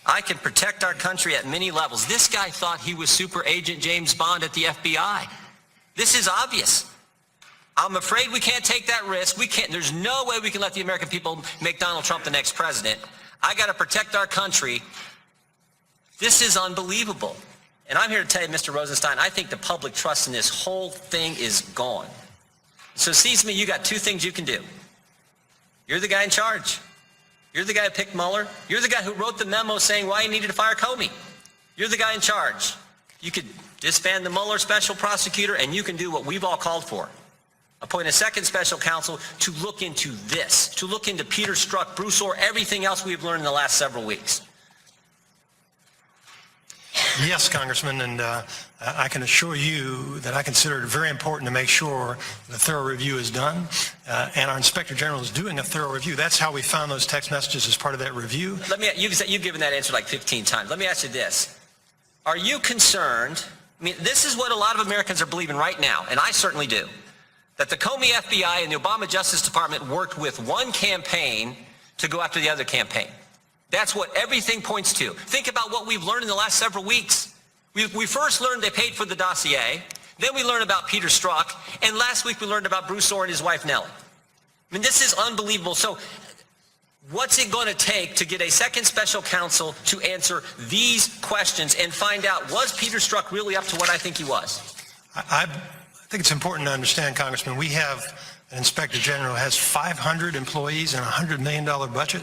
I can protect our country at many levels. This guy thought he was Super Agent James Bond at the FBI. This is obvious. I'm afraid we can't take that risk. We can't. There's no way we can let the American people make Donald Trump the next president. I got to protect our country. This is unbelievable. And I'm here to tell you, Mr. Rosenstein, I think the public trust in this whole thing is gone. So it seems to me you got two things you can do. You're the guy in charge. You're the guy who picked Mueller. You're the guy who wrote the memo saying why he needed to fire Comey. You're the guy in charge. You could disband the Mueller special prosecutor, and you can do what we've all called for. Appoint a second special counsel to look into this, to look into Peter Strzok, Bruce Orr, everything else we've learned in the last several weeks. Yes, Congressman, and I can assure you that I consider it very important to make sure the thorough review is done, and our Inspector General is doing a thorough review. That's how we found those text messages as part of that review. You've given that answer like 15 times. Let me ask you this. Are you concerned, I mean, this is what a lot of Americans are believing right now, and I certainly do, that the Comey FBI and the Obama Justice Department worked with one campaign to go after the other campaign. That's what everything points to. Think about what we've learned in the last several weeks. We first learned they paid for the dossier. Then we learned about Peter Strzok. And last week we learned about Bruce Orr and his wife Nellie. I mean, this is unbelievable. So what's it going to take to get a second special counsel to answer these questions and find out, was Peter Strzok really up to what I think he was? I think it's important to understand, Congressman, we have an Inspector General who has 500 employees and a $100 million budget.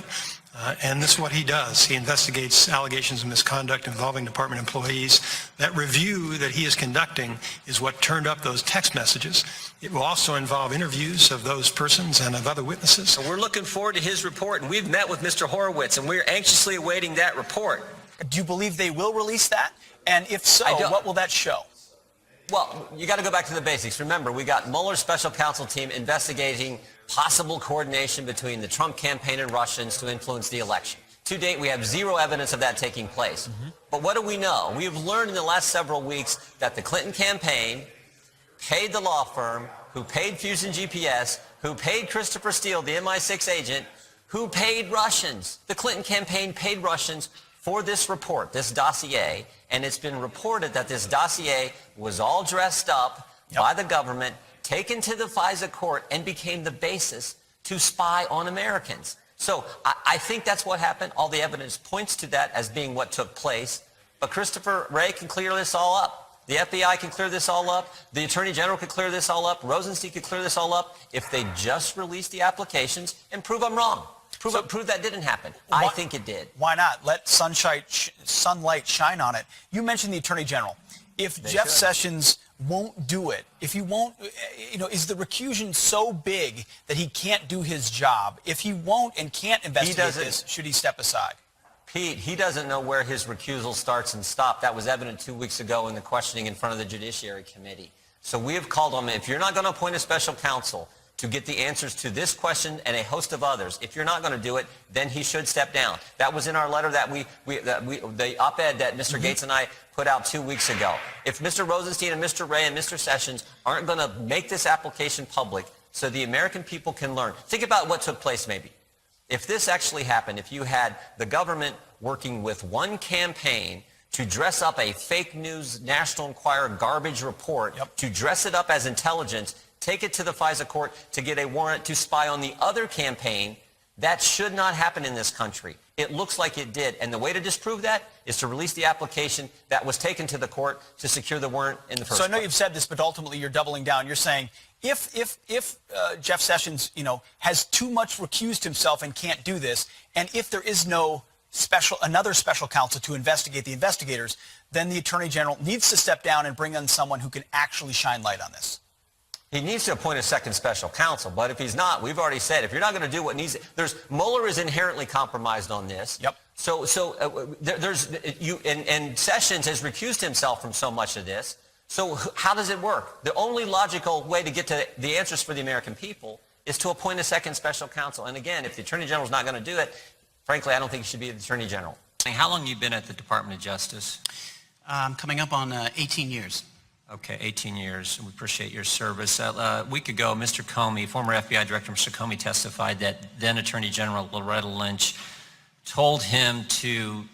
And this is what he does. He investigates allegations of misconduct involving department employees. That review that he is conducting is what turned up those text messages. It will also involve interviews of those persons and of other witnesses. So we're looking forward to his report, and we've met with Mr. Horowitz, and we're anxiously awaiting that report. Do you believe they will release that? And if so, what will that show? Well, you got to go back to the basics. Remember, we got Mueller's special counsel team investigating possible coordination between the Trump campaign and Russians to influence the election. To date, we have zero evidence of that taking place. But what do we know? We have learned in the last several weeks that the Clinton campaign paid the law firm, who paid Fusion GPS, who paid Christopher Steele, the MI6 agent, who paid Russians. The Clinton campaign paid Russians for this report, this dossier, and it's been reported that this dossier was all dressed up by the government, taken to the FISA court, and became the basis to spy on Americans. So I think that's what happened. All the evidence points to that as being what took place. But Christopher Wray can clear this all up. The FBI can clear this all up. The Attorney General can clear this all up. Rosenstein could clear this all up if they just release the applications and prove I'm wrong. Prove that didn't happen. I think it did. Why not? Let sunlight shine on it. You mentioned the Attorney General. If Jeff Sessions won't do it, if he won't, is the recusal so big that he can't do his job? If he won't and can't investigate this, should he step aside? Pete, he doesn't know where his recusal starts and stops. That was evident 2 weeks ago in the questioning in front of the Judiciary Committee. So we have called on him. If you're not going to appoint a special counsel to get the answers to this question and a host of others, if you're not going to do it, then he should step down. That was in our letter that the op-ed that Mr. Gates and I put out 2 weeks ago. If Mr. Rosenstein and Mr. Wray and Mr. Sessions aren't going to make this application public so the American people can learn. Think about what took place maybe. If this actually happened, if you had the government working with one campaign to dress up a fake news National Enquirer garbage report, to dress it up as intelligence, take it to the FISA court to get a warrant to spy on the other campaign, that should not happen in this country. It looks like it did. And the way to disprove that is to release the application that was taken to the court to secure the warrant in the first place. So I know you've said this, but ultimately you're doubling down. You're saying if Jeff Sessions, has too much recused himself and can't do this, and if there is no another special counsel to investigate the investigators, then the Attorney General needs to step down and bring in someone who can actually shine light on this. He needs to appoint a second special counsel, but if he's not, we've already said, if you're not going to do what needs, Mueller is inherently compromised on this. So Sessions has recused himself from so much of this. So how does it work? The only logical way to get to the answers for the American people is to appoint a second special counsel. And again, if the Attorney General is not going to do it, frankly, I don't think he should be the Attorney General. How long have you been at the Department of Justice? Coming up on 18 years. Okay, 18 years. We appreciate your service. A week ago, Mr. Comey, former FBI Director Mr. Comey, testified that then Attorney General Loretta Lynch told him to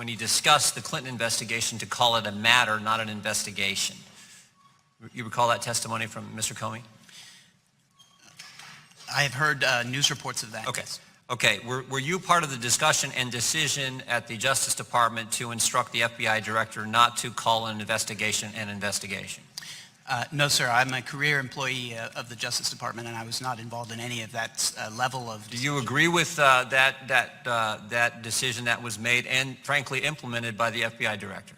when he discussed the Clinton investigation to call it a matter, not an investigation. You recall that testimony from Mr. Comey? I have heard news reports of that. Okay. Yes. Okay. Were you part of the discussion and decision at the Justice Department to instruct the FBI director not to call an investigation an investigation? No, sir. I'm a career employee of the Justice Department, and I was not involved in any of that level of. Do you agree with that decision that was made and, frankly, implemented by the FBI director?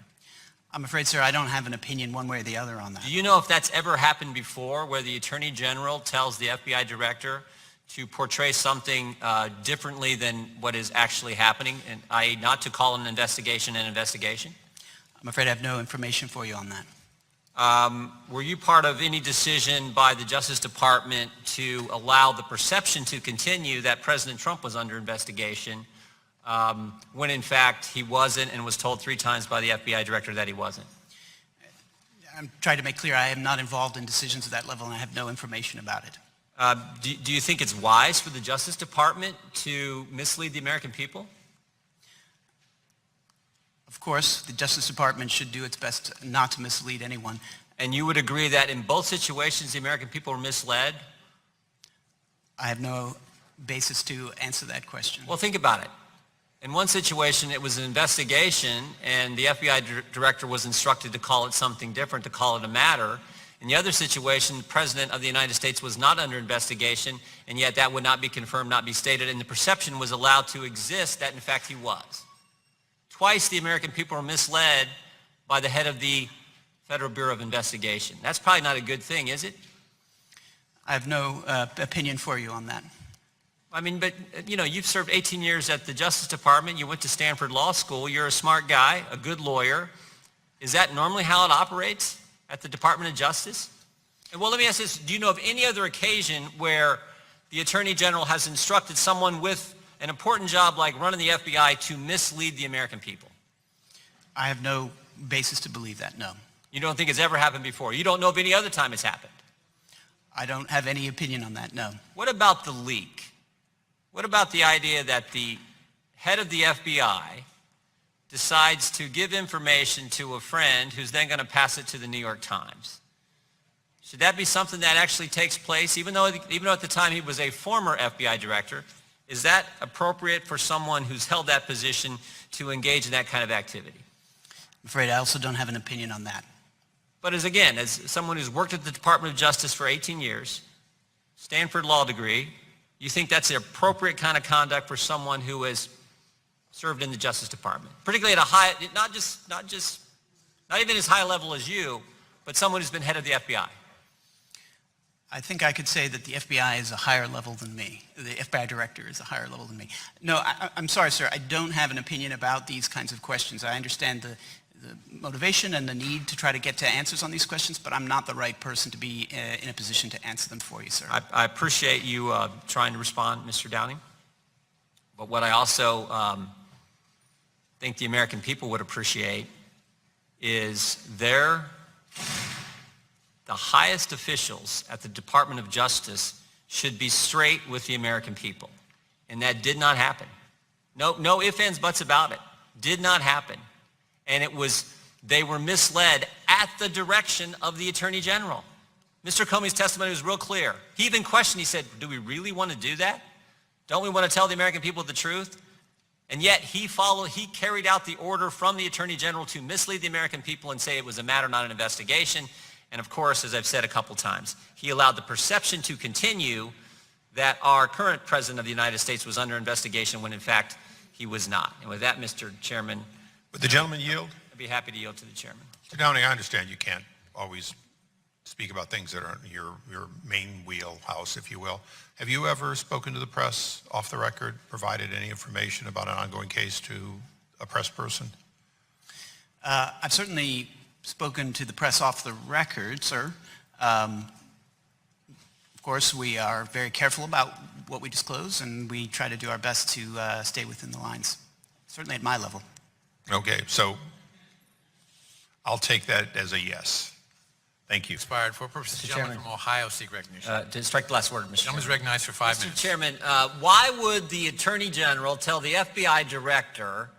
I'm afraid, sir, I don't have an opinion one way or the other on that. Do you know if that's ever happened before, where the Attorney General tells the FBI director to portray something differently than what is actually happening, and i.e. not to call an investigation an investigation? I'm afraid I have no information for you on that. Were you part of any decision by the Justice Department to allow the perception to continue that President Trump was under investigation when in fact he wasn't, and was told 3 times by the FBI director that he wasn't? I'm trying to make clear I am not involved in decisions of that level, and I have no information about it. Do you think it's wise for the Justice Department to mislead the American people? Of course, the Justice Department should do its best not to mislead anyone. And you would agree that in both situations the American people were misled? I have no basis to answer that question. Well, think about it. In one situation, it was an investigation, and the FBI director was instructed to call it something different, to call it a matter. In the other situation, the President of the United States was not under investigation, and yet that would not be confirmed, not be stated, and the perception was allowed to exist that, in fact, he was. Twice the American people were misled by the head of the Federal Bureau of Investigation. That's probably not a good thing, is it? I have no opinion for you on that. I mean, but, you know, you've served 18 years at the Justice Department. You went to Stanford Law School. You're a smart guy, a good lawyer. Is that normally how it operates at the Department of Justice? And well, let me ask this. Do you know of any other occasion where the Attorney General has instructed someone with an important job like running the FBI to mislead the American people? I have no basis to believe that, no. You don't think it's ever happened before? You don't know of any other time it's happened? I don't have any opinion on that, no. What about the leak? What about the idea that the head of the FBI decides to give information to a friend who's then going to pass it to the New York Times? Should that be something that actually takes place, even though at the time he was a former FBI director? Is that appropriate for someone who's held that position to engage in that kind of activity? I'm afraid I also don't have an opinion on that. But as someone who's worked at the Department of Justice for 18 years, Stanford law degree, you think that's the appropriate kind of conduct for someone who has served in the Justice Department, particularly at a high, not even as high a level as you, but someone who's been head of the FBI? I think I could say that the FBI is a higher level than me. The FBI director is a higher level than me. No, I'm sorry, sir. I don't have an opinion about these kinds of questions. I understand the motivation and the need to try to get to answers on these questions, but I'm not the right person to be in a position to answer them for you, sir. I appreciate you trying to respond, Mr. Downing. But what I also think the American people would appreciate is the highest officials at the Department of Justice should be straight with the American people. And that did not happen. No ifs, ands, buts about it. Did not happen. And they were misled at the direction of the Attorney General. Mr. Comey's testimony was real clear. He even questioned, he said, do we really want to do that? Don't we want to tell the American people the truth? And yet he carried out the order from the Attorney General to mislead the American people and say it was a matter, not an investigation. And of course, as I've said a couple times, he allowed the perception to continue that our current President of the United States was under investigation when in fact he was not. And with that, Mr. Chairman, Would the gentleman yield? I'd be happy to yield to the chairman. Mr. Downing, I understand you can't always speak about things that aren't your main wheelhouse, if you will. Have you ever spoken to the press off the record, provided any information about an ongoing case to a press person? I've certainly spoken to the press off the record, sir. Of course, we are very careful about what we disclose, and we try to do our best to stay within the lines, certainly at my level. Okay, so I'll take that as a yes. Thank you. Expired for purposes. The gentleman from Ohio seek recognition. To strike the last word, Mr. The gentleman is Chairman. recognized for 5 Mr. minutes. Chairman, why would the Attorney General tell the FBI director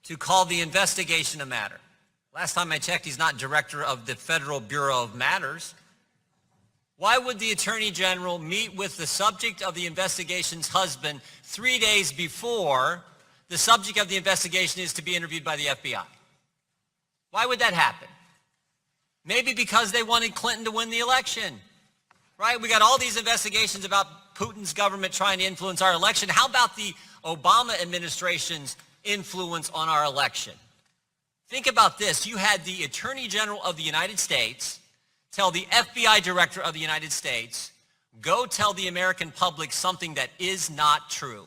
to call the investigation a matter. Last time I checked, he's not director of the Federal Bureau of Matters. Why would the Attorney General meet with the subject of the investigation's husband 3 days before the subject of the investigation is to be interviewed by the FBI? Why would that happen? Maybe because they wanted Clinton to win the election, right? We got all these investigations about Putin's government trying to influence our election. How about the Obama administration's influence on our election? Think about this. You had the Attorney General of the United States tell the FBI Director of the United States, go tell the American public something that is not true.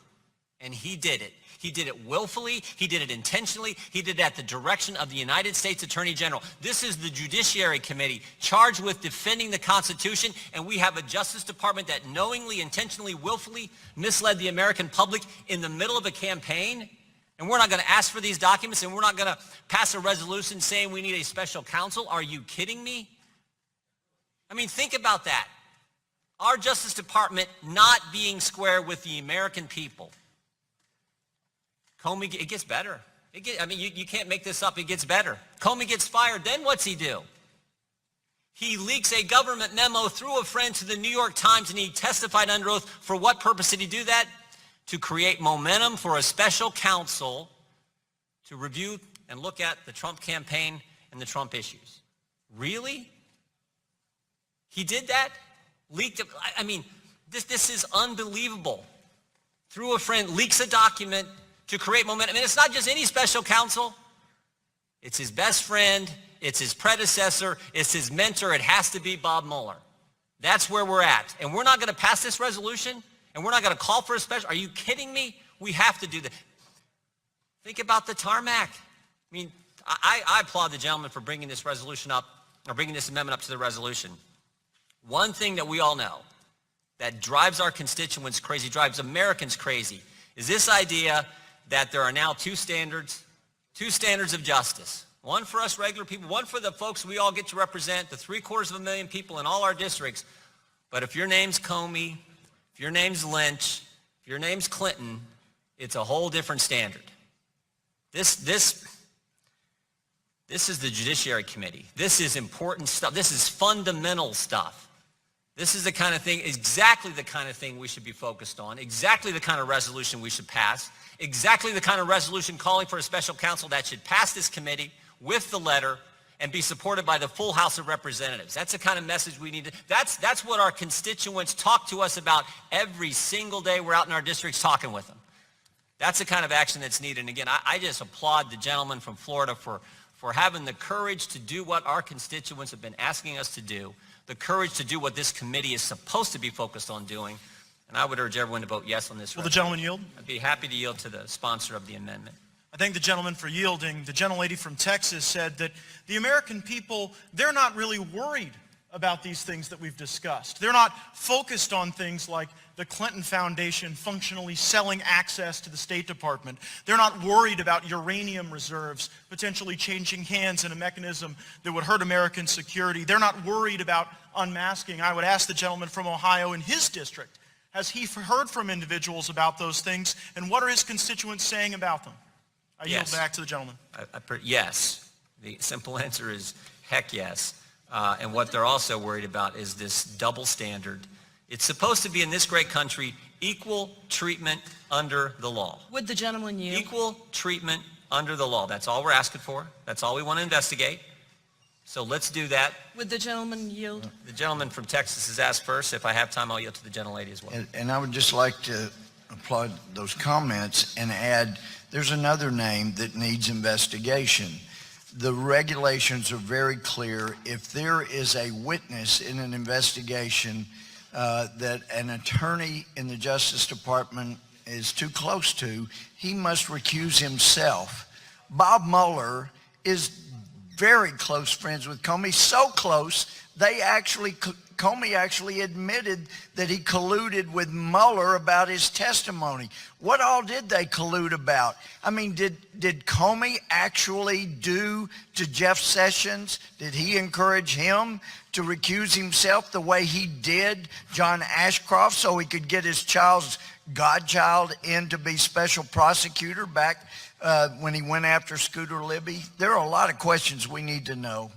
And he did it. He did it willfully. He did it intentionally. He did it at the direction of the United States Attorney General. This is the Judiciary Committee charged with defending the Constitution, and we have a Justice Department that knowingly, intentionally, willfully misled the American public in the middle of a campaign. And we're not going to ask for these documents, and we're not going to pass a resolution saying we need a special counsel. Are you kidding me? I mean, think about that. Our Justice Department not being square with the American people. Comey, it gets better. You can't make this up. It gets better. Comey gets fired. Then what's he do? He leaks a government memo through a friend to the New York Times, and he testified under oath. For what purpose did he do that? To create momentum for a special counsel to review and look at the Trump campaign and the Trump issues. Really? He did that? Leaked it? I mean, this is unbelievable. Through a friend, leaks a document to create momentum. And it's not just any special counsel. It's his best friend. It's his predecessor. It's his mentor. It has to be Bob Mueller. That's where we're at. And we're not going to pass this resolution, and we're not going to call for a special. Are you kidding me? We have to do that. Think about the tarmac. I mean, I applaud the gentleman for bringing this resolution up, or bringing this amendment up to the resolution. One thing that we all know that drives our constituents crazy, drives Americans crazy, is this idea that there are now two standards of justice. One for us regular people, one for the folks we all get to represent, the 750,000 people in all our districts. But if your name's Comey, if your name's Lynch, if your name's Clinton, it's a whole different standard. This is the Judiciary Committee. This is important stuff. This is fundamental stuff. This is the kind of thing, exactly the kind of thing we should be focused on, exactly the kind of resolution we should pass, exactly the kind of resolution calling for a special counsel that should pass this committee with the letter and be supported by the full House of Representatives. That's the kind of message we need. That's what our constituents talk to us about every single day we're out in our districts talking with them. That's the kind of action that's needed. And again, I just applaud the gentleman from Florida for having the courage to do what our constituents have been asking us to do, the courage to do what this committee is supposed to be focused on doing. And I would urge everyone to vote yes on this. Will the gentleman yield? I'd be happy to yield to the sponsor of the amendment. I thank the gentleman for yielding. The gentlelady from Texas said that the American people, they're not really worried about these things that we've discussed. They're not focused on things like the Clinton Foundation functionally selling access to the State Department. They're not worried about uranium reserves potentially changing hands in a mechanism that would hurt American security. They're not worried about unmasking. I would ask the gentleman from Ohio in his district, has he heard from individuals about those things, and what are his constituents saying about them? I yield back to the gentleman. Yes. The simple answer is heck yes. And what they're also worried about is this double standard. It's supposed to be in this great country equal treatment under the law. Would the gentleman yield? Equal treatment under the law. That's all we're asking for. That's all we want to investigate. So let's do that. Would the gentleman yield? The gentleman from Texas has asked first. If I have time, I'll yield to the gentlelady as well. And I would just like to applaud those comments and add, there's another name that needs investigation. The regulations are very clear. If there is a witness in an investigation that an attorney in the Justice Department is too close to, he must recuse himself. Bob Mueller is very close friends with Comey, so close, Comey actually admitted that he colluded with Mueller about his testimony. What all did they collude about? I mean, did Comey actually do to Jeff Sessions? Did he encourage him to recuse himself the way he did John Ashcroft so he could get his child's godchild in to be special prosecutor back when he went after Scooter Libby? There are a lot of questions we need to know.